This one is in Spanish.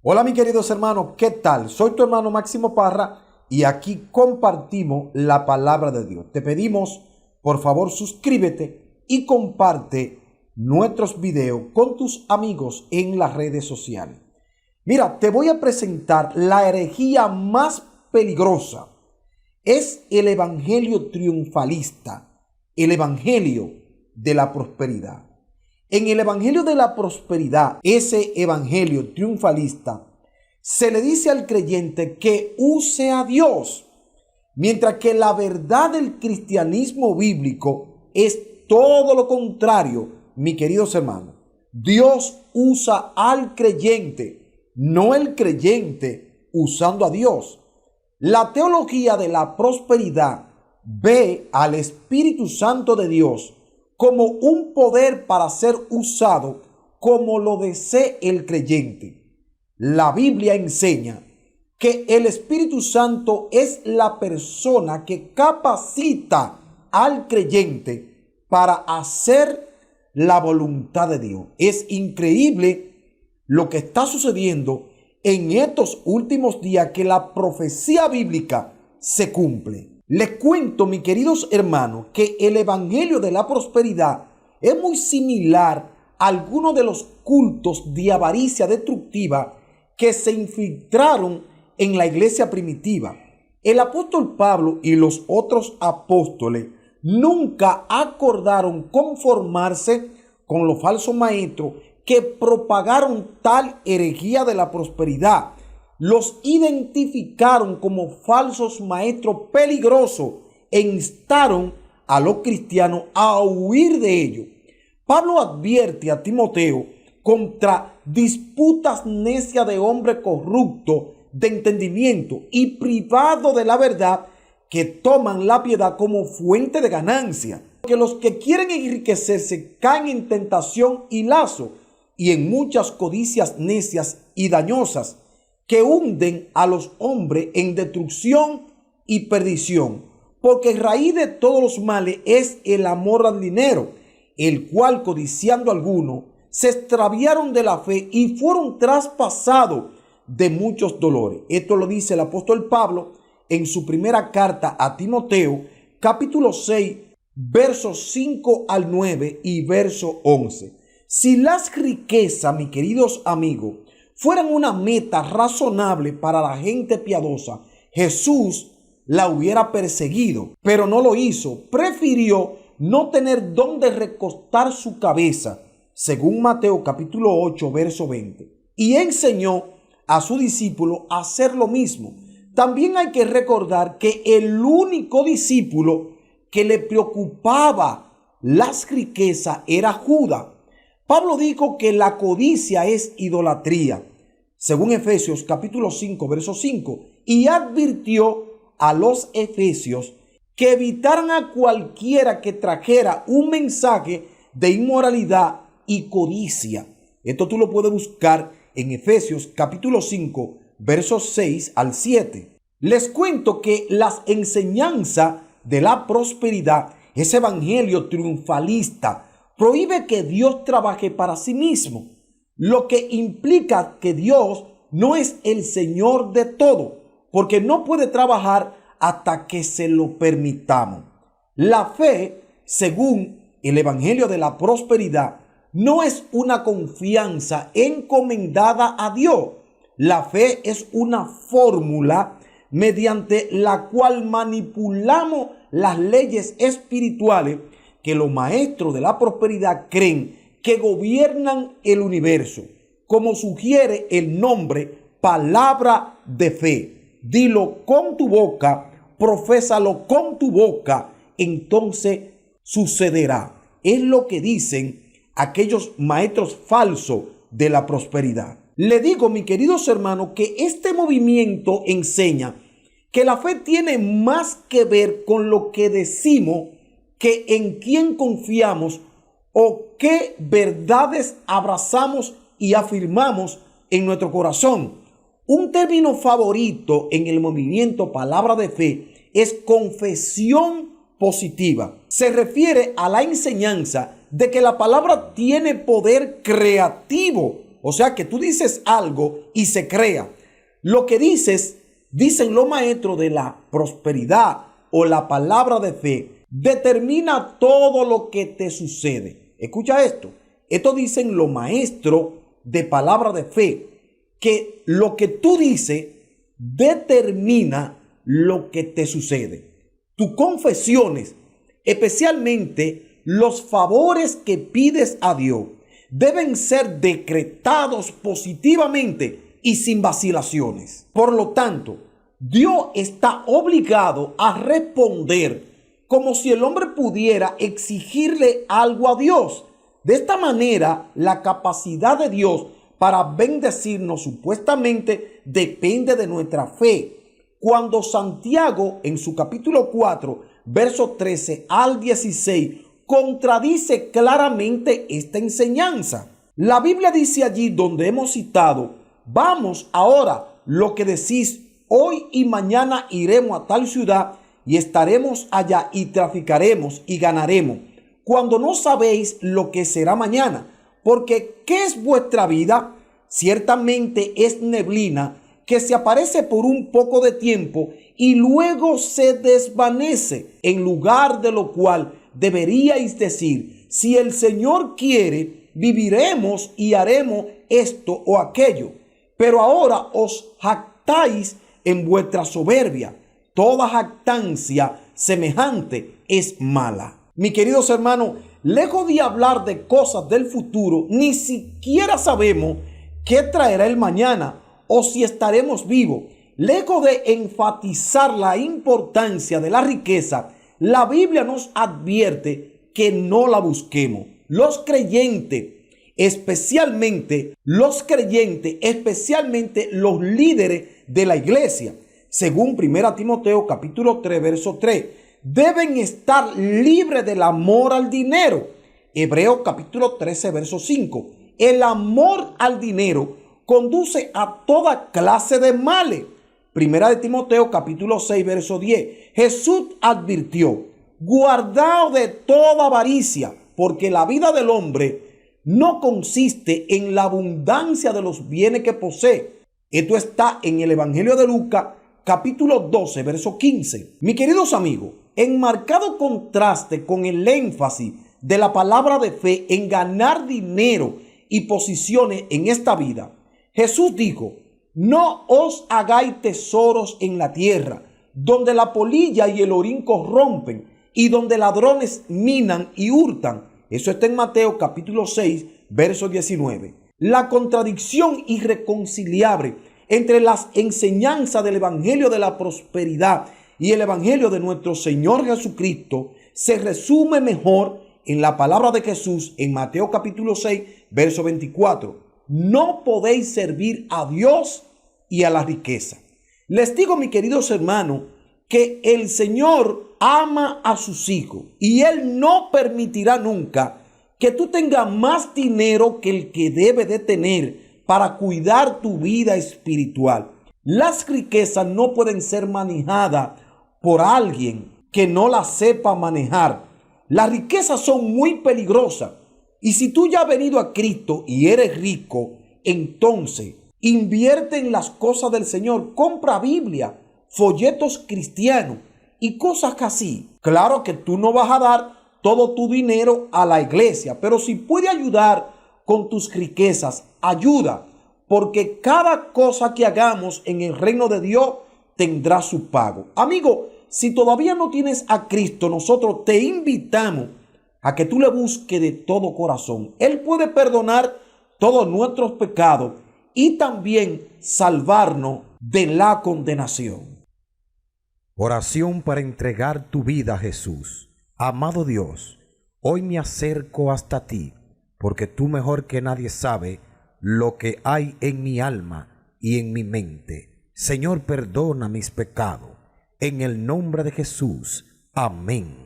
Hola mis queridos hermanos, ¿qué tal? Soy tu hermano Máximo Parra y aquí compartimos la palabra de Dios. Te pedimos, por favor, suscríbete y comparte nuestros videos con tus amigos en las redes sociales. Mira, te voy a presentar la herejía más peligrosa. Es el evangelio triunfalista, el evangelio de la prosperidad. En el evangelio de la prosperidad, ese evangelio triunfalista, se le dice al creyente que use a Dios, mientras que la verdad del cristianismo bíblico es todo lo contrario, mis queridos hermanos. Dios usa al creyente, no el creyente usando a Dios. La teología de la prosperidad ve al Espíritu Santo de Dios como un poder para ser usado como lo desee el creyente. La Biblia enseña que el Espíritu Santo es la persona que capacita al creyente para hacer la voluntad de Dios. Es increíble lo que está sucediendo en estos últimos días, que la profecía bíblica se cumple. Les cuento, mis queridos hermanos, que el evangelio de la prosperidad es muy similar a algunos de los cultos de avaricia destructiva que se infiltraron en la iglesia primitiva. El apóstol Pablo y los otros apóstoles nunca acordaron conformarse con los falsos maestros que propagaron tal herejía de la prosperidad. Los identificaron como falsos maestros peligrosos e instaron a los cristianos a huir de ellos. Pablo advierte a Timoteo contra disputas necias de hombre corrupto de entendimiento y privado de la verdad, que toman la piedad como fuente de ganancia. Que los que quieren enriquecerse caen en tentación y lazo y en muchas codicias necias y dañosas, que hunden a los hombres en destrucción y perdición, porque raíz de todos los males es el amor al dinero, el cual, codiciando algunos, se extraviaron de la fe y fueron traspasados de muchos dolores. Esto lo dice el apóstol Pablo en su primera carta a Timoteo, capítulo 6, versos 5 al 9 y verso 11. Si las riquezas, mis queridos amigos, fueran una meta razonable para la gente piadosa, Jesús la hubiera perseguido, pero no lo hizo. Prefirió no tener dónde recostar su cabeza, según Mateo capítulo 8, verso 20. Y enseñó a su discípulo a hacer lo mismo. También hay que recordar que el único discípulo que le preocupaba las riquezas era Judas. Pablo dijo que la codicia es idolatría, según Efesios capítulo 5, verso 5, y advirtió a los efesios que evitaran a cualquiera que trajera un mensaje de inmoralidad y codicia. Esto tú lo puedes buscar en Efesios capítulo 5, versos 6 al 7. Les cuento que las enseñanzas de la prosperidad, ese evangelio triunfalista, prohíbe que Dios trabaje para sí mismo, lo que implica que Dios no es el Señor de todo, porque no puede trabajar hasta que se lo permitamos. La fe, según el evangelio de la prosperidad, no es una confianza encomendada a Dios. La fe es una fórmula mediante la cual manipulamos las leyes espirituales que los maestros de la prosperidad creen que gobiernan el universo, como sugiere el nombre palabra de fe. Dilo con tu boca, profésalo con tu boca, entonces sucederá. Es lo que dicen aquellos maestros falsos de la prosperidad. Le digo, mis queridos hermanos, que este movimiento enseña que la fe tiene más que ver con lo que decimos que en quién confiamos o qué verdades abrazamos y afirmamos en nuestro corazón. Un término favorito en el movimiento palabra de fe es confesión positiva. Se refiere a la enseñanza de que la palabra tiene poder creativo O sea que tú dices algo y se crea. Lo que dices, dicen los maestros de la prosperidad o la palabra de fe, determina todo lo que te sucede. Escucha esto. Esto dicen los maestros de palabra de fe, que lo que tú dices determina lo que te sucede. Tus confesiones, especialmente los favores que pides a Dios, deben ser decretados positivamente y sin vacilaciones. Por lo tanto, Dios está obligado a responder como si el hombre pudiera exigirle algo a Dios. De esta manera, la capacidad de Dios para bendecirnos supuestamente depende de nuestra fe. Cuando Santiago, en su capítulo 4, versos 13 al 16, contradice claramente esta enseñanza. La Biblia dice allí donde hemos citado: vamos ahora, lo que decís, hoy y mañana iremos a tal ciudad y estaremos allá y traficaremos y ganaremos, cuando no sabéis lo que será mañana. Porque ¿qué es vuestra vida? Ciertamente es neblina que se aparece por un poco de tiempo y luego se desvanece, en lugar de lo cual deberíais decir: si el Señor quiere, viviremos y haremos esto o aquello. Pero ahora os jactáis en vuestra soberbia. Toda jactancia semejante es mala. Mis queridos hermanos, lejos de hablar de cosas del futuro, ni siquiera sabemos qué traerá el mañana o si estaremos vivos. Lejos de enfatizar la importancia de la riqueza, la Biblia nos advierte que no la busquemos. Los creyentes, especialmente los líderes de la iglesia, según 1 Timoteo capítulo 3, verso 3, deben estar libres del amor al dinero. Hebreos capítulo 13, verso 5. El amor al dinero conduce a toda clase de males. 1 Timoteo capítulo 6, verso 10. Jesús advirtió: guardaos de toda avaricia, porque la vida del hombre no consiste en la abundancia de los bienes que posee. Esto está en el Evangelio de Lucas capítulo 12, verso 15. Mis queridos amigos, en marcado contraste con el énfasis de la palabra de fe en ganar dinero y posiciones en esta vida, Jesús dijo: no os hagáis tesoros en la tierra, donde la polilla y el orín corrompen, y donde ladrones minan y hurtan. Eso está en Mateo capítulo 6, verso 19. La contradicción irreconciliable entre las enseñanzas del Evangelio de la prosperidad y el Evangelio de nuestro Señor Jesucristo se resume mejor en la palabra de Jesús en Mateo capítulo 6, verso 24. No podéis servir a Dios y a la riqueza. Les digo, mis queridos hermanos, que el Señor ama a sus hijos y Él no permitirá nunca que tú tengas más dinero que el que debe de tener para cuidar tu vida espiritual. Las riquezas no pueden ser manejadas por alguien que no las sepa manejar. Las riquezas son muy peligrosas. Y si tú ya has venido a Cristo y eres rico, entonces invierte en las cosas del Señor. Compra Biblia, folletos cristianos y cosas así. Claro que tú no vas a dar todo tu dinero a la iglesia, pero si puede ayudar con tus riquezas, ayuda, porque cada cosa que hagamos en el reino de Dios tendrá su pago. Amigo, si todavía no tienes a Cristo, nosotros te invitamos a que tú le busques de todo corazón. Él puede perdonar todos nuestros pecados y también salvarnos de la condenación. Oración para entregar tu vida a Jesús. Amado Dios, hoy me acerco hasta ti, porque tú mejor que nadie sabes lo que hay en mi alma y en mi mente. Señor, perdona mis pecados. En el nombre de Jesús. Amén.